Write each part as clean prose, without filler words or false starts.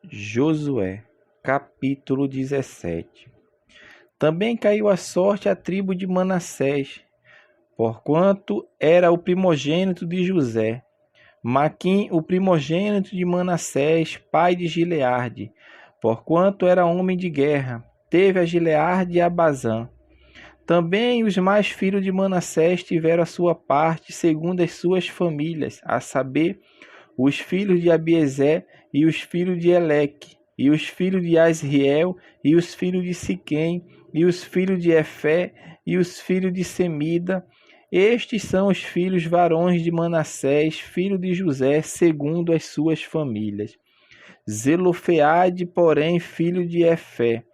Josué, capítulo 17. Também caiu a sorte à tribo de Manassés, porquanto era o primogênito de José. Maquim, o primogênito de Manassés, pai de Gileade, porquanto era homem de guerra, teve a Gileade e a Bazã. Também os mais filhos de Manassés tiveram a sua parte segundo as suas famílias, a saber, os filhos de Abiezer e os filhos de Eleque, e os filhos de Asriel, e os filhos de Siquém, e os filhos de Efé, e os filhos de Semida. Estes são os filhos varões de Manassés, filho de José, segundo as suas famílias. Zelofeade, porém, filho de Efé,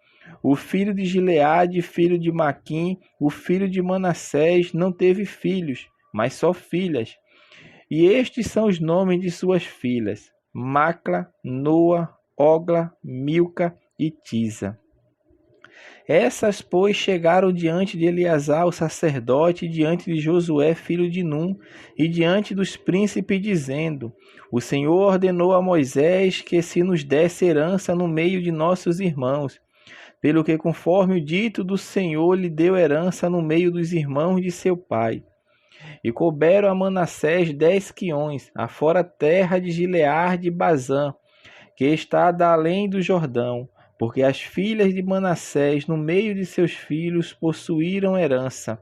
o filho de Gileade, filho de Maquim, o filho de Manassés, não teve filhos, mas só filhas. E estes são os nomes de suas filhas: Macla, Noa, Ogla, Milca e Tisa. Essas, pois, chegaram diante de Eleazar, o sacerdote, diante de Josué, filho de Num, e diante dos príncipes, dizendo: O Senhor ordenou a Moisés que se nos desse herança no meio de nossos irmãos, pelo que, conforme o dito do Senhor, lhe deu herança no meio dos irmãos de seu pai. E couberam a Manassés 10 quiões, afora a terra de Gileade e Bazã, que está da além do Jordão, porque as filhas de Manassés, no meio de seus filhos, possuíram herança.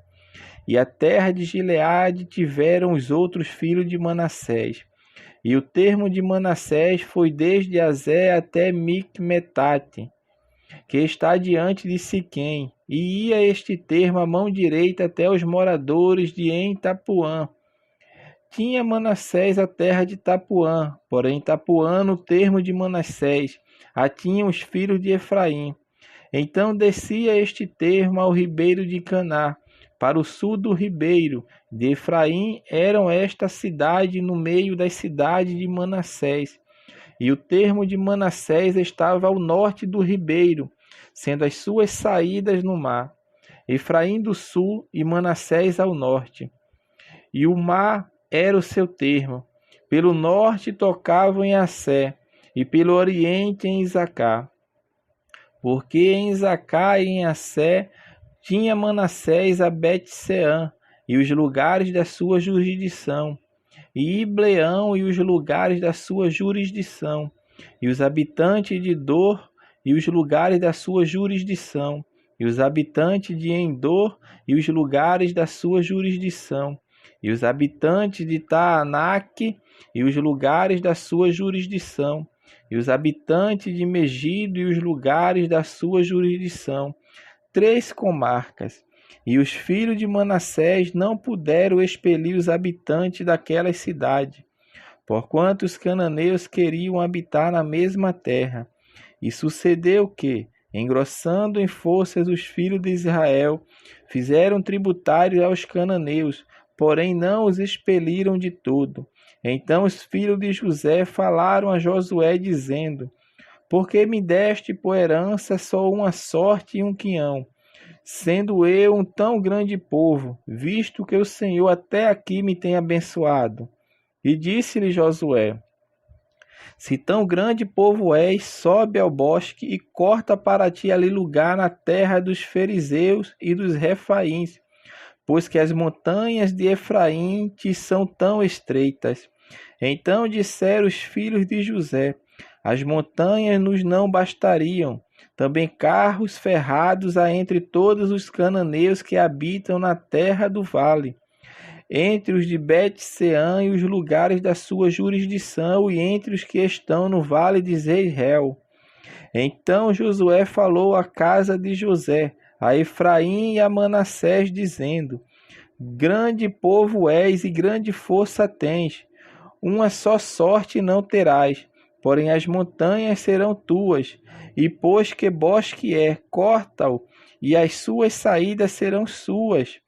E a terra de Gileade tiveram os outros filhos de Manassés. E o termo de Manassés foi desde Azé até Micmetate, que está diante de Siquém, e ia este termo à mão direita até os moradores de Entapuã. Tinha Manassés a terra de Tapuã, porém Tapuã no termo de Manassés, a tinham os filhos de Efraim. Então descia este termo ao ribeiro de Caná, para o sul do ribeiro de Efraim eram esta cidade no meio das cidades de Manassés. E o termo de Manassés estava ao norte do ribeiro, sendo as suas saídas no mar. Efraim do sul e Manassés ao norte. E o mar era o seu termo. Pelo norte tocavam em Assé, e pelo oriente em Isacar. Porque em Isacar e em Assé tinha Manassés a Bet-Seã, e os lugares da sua jurisdição, e Ibleão e os lugares da sua jurisdição, e os habitantes de Dor e os lugares da sua jurisdição, e os habitantes de Endor e os lugares da sua jurisdição, e os habitantes de Taanaque e os lugares da sua jurisdição, e os habitantes de Megido e os lugares da sua jurisdição, 3 comarcas. E os filhos de Manassés não puderam expelir os habitantes daquelas cidades, porquanto os cananeus queriam habitar na mesma terra. E sucedeu que, engrossando em forças os filhos de Israel, fizeram tributários aos cananeus, porém não os expeliram de todo. Então os filhos de José falaram a Josué, dizendo: Por que me deste por herança só uma sorte e um quião, sendo eu um tão grande povo, visto que o Senhor até aqui me tem abençoado? E disse-lhe Josué: Se tão grande povo és, sobe ao bosque e corta para ti ali lugar na terra dos fariseus e dos refaíns, pois que as montanhas de Efraim te são tão estreitas. Então disseram os filhos de José: As montanhas nos não bastariam, também carros ferrados há entre todos os cananeus que habitam na terra do vale, entre os de Bet-Seã e os lugares da sua jurisdição, e entre os que estão no vale de Jezreel. Então Josué falou à casa de José, a Efraim e a Manassés, dizendo: Grande povo és e grande força tens, uma só sorte não terás, porém as montanhas serão tuas, e pois que bosque é, corta-o, e as suas saídas serão suas,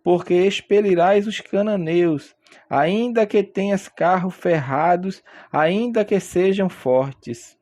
porque expelirás os cananeus, ainda que tenhas carros ferrados, ainda que sejam fortes.